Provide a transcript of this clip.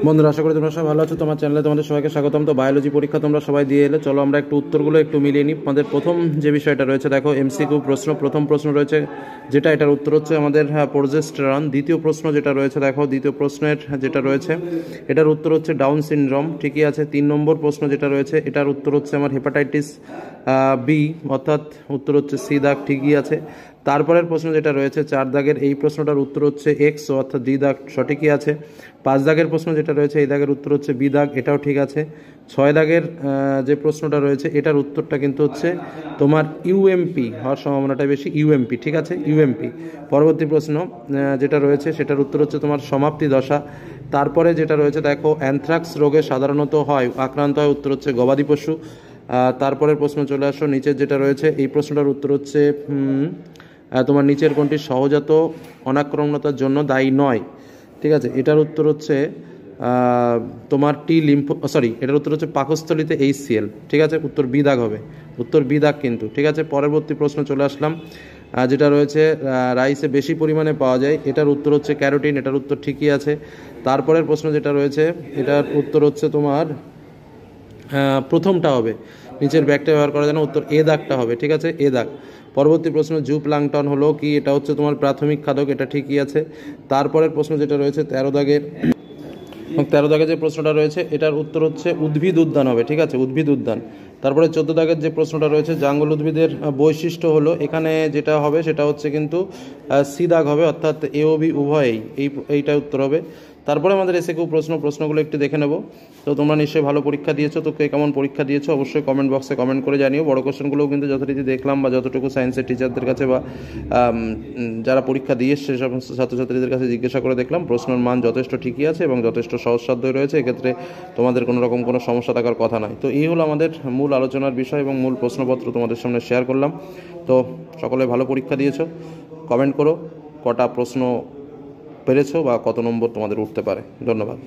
বন্ধুরা, আশা করি তোমরা সবাই ভালো আছো। তোমার চ্যানেলে তোমাদের সবাইকে স্বাগতম। তো বায়োলজি পরীক্ষা তোমরা সবাই দিয়ে এলে, চলো আমরা একটু উত্তরগুলো একটু মিলিয়ে নিই। আমাদের প্রথম যে বিষয়টা রয়েছে, দেখো এমসিকিউ প্রশ্ন। প্রথম প্রশ্ন রয়েছে যেটা, এটার উত্তর হচ্ছে আমাদের প্রোজেস্টেরন। দ্বিতীয় প্রশ্ন যেটা রয়েছে, দেখো দ্বিতীয় প্রশ্নের যেটা রয়েছে এটার উত্তর হচ্ছে ডাউন সিনড্রোম, ঠিকই আছে। 3 নম্বর প্রশ্ন যেটা রয়েছে এটার উত্তর হচ্ছে আমার হেপাটাইটিস বি, অর্থাৎ উত্তর হচ্ছে সি দাগ, ঠিকই আছে। তারপরের প্রশ্ন যেটা রয়েছে 4 দাগের, এই প্রশ্নটার উত্তর হচ্ছে এক্স, অর্থাৎ ডি দাগ, সঠিকই আছে। 5 দাগের প্রশ্ন যেটা রয়েছে এই দাগের উত্তর হচ্ছে বি দাগ, এটাও ঠিক আছে। 6 দাগের যে প্রশ্নটা রয়েছে এটার উত্তরটা কিন্তু হচ্ছে তোমার ইউএমপি হওয়ার সম্ভাবনাটা বেশি, ইউএমপি, ঠিক আছে, ইউএমপি। পরবর্তী প্রশ্ন যেটা রয়েছে সেটার উত্তর হচ্ছে তোমার সমাপ্তি দশা। তারপরে যেটা রয়েছে দেখো, অ্যানথ্রাক্স রোগে সাধারণত হয়, আক্রান্ত হয়, উত্তর হচ্ছে গবাদি পশু। তারপরের প্রশ্ন চলে আসো, নিচের যেটা রয়েছে এই প্রশ্নটার উত্তর হচ্ছে তোমার নিচের কোনটি সহজাত অনাক্রমণতার জন্য দায়ী নয়, ঠিক আছে। এটার উত্তর হচ্ছে তোমার এটার উত্তর হচ্ছে পাকস্থলিতে HCl, ঠিক আছে, উত্তর বি দাগ হবে, উত্তর বি দাগ কিন্তু, ঠিক আছে। পরবর্তী প্রশ্ন চলে আসলাম, যেটা রয়েছে রাইসে বেশি পরিমাণে পাওয়া যায়, এটার উত্তর হচ্ছে ক্যারোটিন, এটার উত্তর ঠিকই আছে। তারপরের প্রশ্ন যেটা রয়েছে এটার উত্তর হচ্ছে তোমার প্রথমটা হবে, নিচের ব্যাগটা ব্যবহার করা যায় না, উত্তর এ দাগটা হবে, ঠিক আছে, এ দাগ। পরবর্তী প্রশ্ন, জুপ্লাংটন হলো কি, এটা হচ্ছে তোমার প্রাথমিক খাদক, এটা ঠিকই আছে। তারপরের প্রশ্ন যেটা রয়েছে 13 দাগের, এবং 13 দাগের যে প্রশ্নটা রয়েছে এটার উত্তর হচ্ছে উদ্ভিদ উদ্যান হবে, ঠিক আছে, উদ্ভিদ উদ্যান। তারপরে 14 দাগের যে প্রশ্নটা রয়েছে, জাঙ্গল উদ্ভিদের বৈশিষ্ট্য হলো, এখানে যেটা হবে সেটা হচ্ছে কিন্তু সি দাগ হবে, অর্থাৎ এ ও বি উভয়েই, এইটা উত্তর হবে। তারপরে আমাদের প্রশ্নগুলো একটু দেখে নেব। তো তোমরা নিশ্চয়ই ভালো পরীক্ষা দিয়েছো, তো কে কেমন পরীক্ষা দিয়েছো অবশ্যই কমেন্ট বক্সে কমেন্ট করে জানিও। বড় কোশ্চেনগুলোও কিন্তু যথারীতি দেখলাম, বা যতটুকু সায়েন্সের টিচারদের কাছে বা যারা পরীক্ষা দিয়ে এসছে সে সমস্ত ছাত্রছাত্রীদের কাছে জিজ্ঞাসা করে দেখলাম, প্রশ্নের মান যথেষ্ট ঠিকই আছে এবং যথেষ্ট সহজসাধ্যই রয়েছে, এক্ষেত্রে তোমাদের কোনো রকম কোনো সমস্যা থাকার কথা নয়। তো এই হলো আমাদের মূল আলোচনার বিষয় এবং মূল প্রশ্নপত্র তোমাদের সামনে শেয়ার করলাম। তো সকলে ভালো পরীক্ষা দিয়েছো, কমেন্ট করো কটা প্রশ্ন পেরেছো বা কত নম্বর তোমাদের উঠতে পারে। ধন্যবাদ।